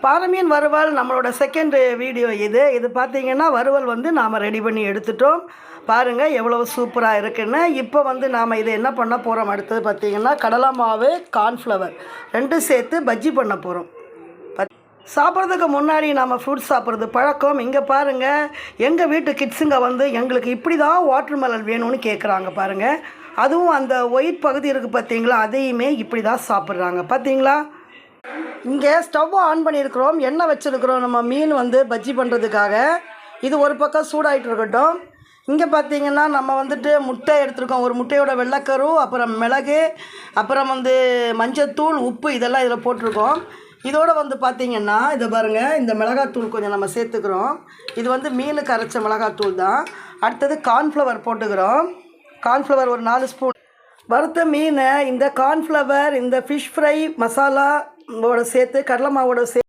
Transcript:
பாறை வறுவல் நம்மளோட செகண்ட் வீடியோ இது பார்த்தீங்கன்னா வறுவல் வந்து நாம் ரெடி பண்ணி எடுத்துட்டோம். பாருங்கள் எவ்வளோ சூப்பராக இருக்குன்னு. இப்போ வந்து நாம் இதை என்ன பண்ண போகிறோம், அடுத்தது பார்த்திங்கன்னா கடலை மாவு கார்ன்ஃப்ளவர் ரெண்டும் சேர்த்து பஜ்ஜி பண்ண போகிறோம். சாப்பிட்றதுக்கு முன்னாடி நம்ம ஃப்ரூட்ஸ் சாப்பிட்றது பழக்கம். இங்கே பாருங்கள், எங்கள் வீட்டு கிட்ஸுங்க வந்து எங்களுக்கு இப்படி தான் வாட்டர் மெலன் வேணும்னு கேட்குறாங்க பாருங்கள். அதுவும் அந்த ஒயிட் பகுதி இருக்குது பார்த்தீங்களா, அதையுமே இப்படி தான் சாப்பிட்றாங்க பார்த்தீங்களா. இங்கே ஸ்டவ் ஆன் பண்ணியிருக்கிறோம், எண்ணெய் வச்சுருக்கிறோம் நம்ம மீன் வந்து பஜ்ஜி பண்ணுறதுக்காக. இது ஒரு பக்கம் சூடாகிட்டு இருக்கட்டும். இங்கே பார்த்தீங்கன்னா நம்ம வந்துட்டு முட்டை எடுத்துருக்கோம். ஒரு முட்டையோட வெள்ளைக்கரு, அப்புறம் மிளகு, அப்புறம் வந்து மஞ்சத்தூள், உப்பு இதெல்லாம் இதில் போட்டிருக்கோம். இதோடு வந்து பார்த்திங்கன்னா இதை பாருங்கள், இந்த மிளகாத்தூள் கொஞ்சம் நம்ம சேர்த்துக்கிறோம். இது வந்து மீனுக்கு அரைச்ச மிளகாத்தூள் தான். அடுத்தது கார்ன்ஃப்ளவர் போட்டுக்கிறோம். கார்ன்ஃப்ளவர் ஒரு 4 ஸ்பூன். வறுத்த மீனை இந்த கார்ன்ஃப்ளவர், இந்த ஃபிஷ் ஃப்ரை மசாலாவோட சேர்த்து கடலை மாவோட சேர்த்து